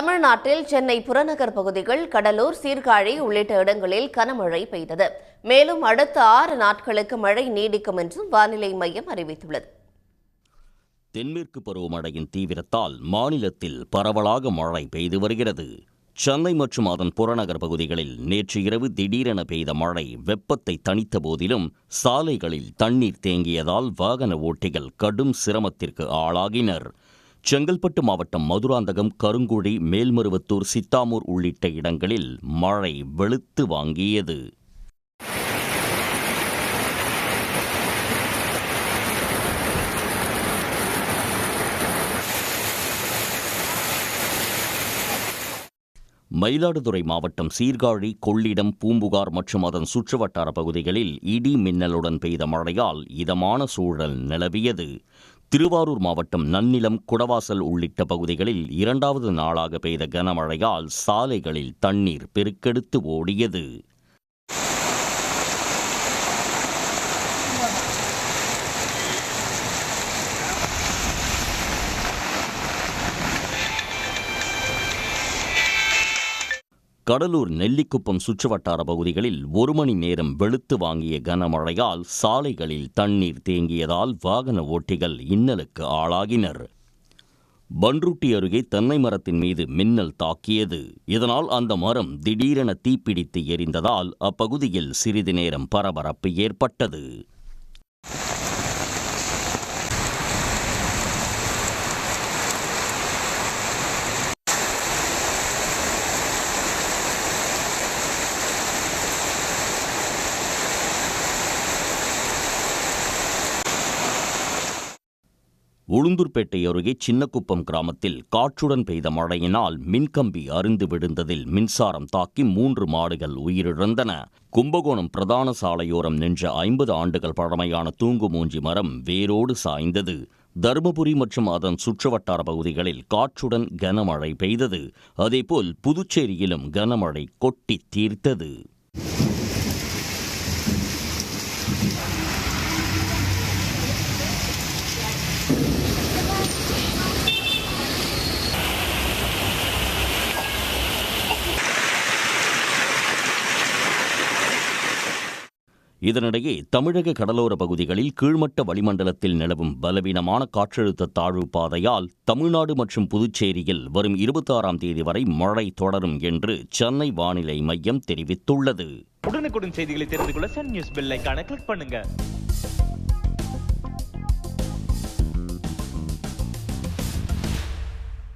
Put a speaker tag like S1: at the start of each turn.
S1: தமிழ்நாட்டில் சென்னை புறநகர் பகுதிகள், கடலூர், சீர்காழி உள்ளிட்ட இடங்களில் கனமழை பெய்தது. மேலும் அடுத்த 6 நாட்களுக்கு மழை நீடிக்கும் என்றும் வானிலை மையம் அறிவித்துள்ளது.
S2: தென்மேற்கு பருவமழையின் தீவிரத்தால் மாநிலத்தில் பரவலாக மழை பெய்து வருகிறது. சென்னை மற்றும் அதன் புறநகர் பகுதிகளில் நேற்று இரவு திடீரென பெய்த மழை வெப்பத்தை தணித்த போதிலும் சாலைகளில் தண்ணீர் தேங்கியதால் வாகன ஓட்டிகள் கடும் சிரமத்திற்கு ஆளாகினர். செங்கல்பட்டு மாவட்டம் மதுராந்தகம், கருங்குழி, மேல்மருவத்தூர், சித்தாமூர் உள்ளிட்ட இடங்களில் மழை வெளுத்து வாங்கியது. மயிலாடுதுறை மாவட்டம் சீர்காழி, கொள்ளிடம், பூம்புகார் மற்றும் அதன் சுற்றுவட்டார பகுதிகளில் இடி மின்னலுடன் பெய்த மழையால் இதமான சூழல் நிலவியது. திருவாரூர் மாவட்டம் நன்னிலம், குடவாசல் உள்ளிட்ட பகுதிகளில் 2வது நாளாக பெய்த கனமழையால் சாலைகளில் தண்ணீர் பெருக்கெடுத்து ஓடியது. கடலூர் நெல்லிக்குப்பம் சுற்றுவட்டார பகுதிகளில் 1 மணி நேரம் வெளுத்து வாங்கிய கனமழையால் சாலைகளில் தண்ணீர் தேங்கியதால் வாகன ஓட்டிகள் இன்னலுக்கு ஆளாகினர். பன்ருட்டி அருகே தென்னை மரத்தின் மீது மின்னல் தாக்கியது. இதனால் அந்த மரம் திடீரென தீப்பிடித்து எரிந்ததால் அப்பகுதியில் சிறிது நேரம் பரபரப்பு ஏற்பட்டது. உளுந்தூர்பேட்டை அருகே சின்னக்குப்பம் கிராமத்தில் காற்றுடன் பெய்த மழையினால் மின்கம்பி அறுந்து விழுந்ததில் மின்சாரம் தாக்கி 3 மாடுகள் உயிரிழந்தன. கும்பகோணம் பிரதான சாலையோரம் நின்ற 50 ஆண்டுகள் பழமையான தூங்குமூஞ்சி மரம் வேரோடு சாய்ந்தது. தருமபுரி மற்றும் அதன் சுற்றுவட்டார பகுதிகளில் காற்றுடன் கனமழை பெய்தது. அதேபோல் புதுச்சேரியிலும் கனமழை கொட்டி தீர்த்தது. இதனிடையே தமிழக கடலோர பகுதிகளில் கீழ்மட்ட வளிமண்டலத்தில் நிலவும் பலவீனமான காற்றழுத்த தாழ்வு பாதையால் தமிழ்நாடு மற்றும் புதுச்சேரியில் வரும் 26ஆம் தேதி வரை மழை தொடரும் என்று சென்னை வானிலை மையம் தெரிவித்துள்ளது.
S3: உடனுக்குடன் செய்திகளை தெரிந்து கொள்ள சன் நியூஸ் பெல் ஐகானை கிளிக் பண்ணுங்க.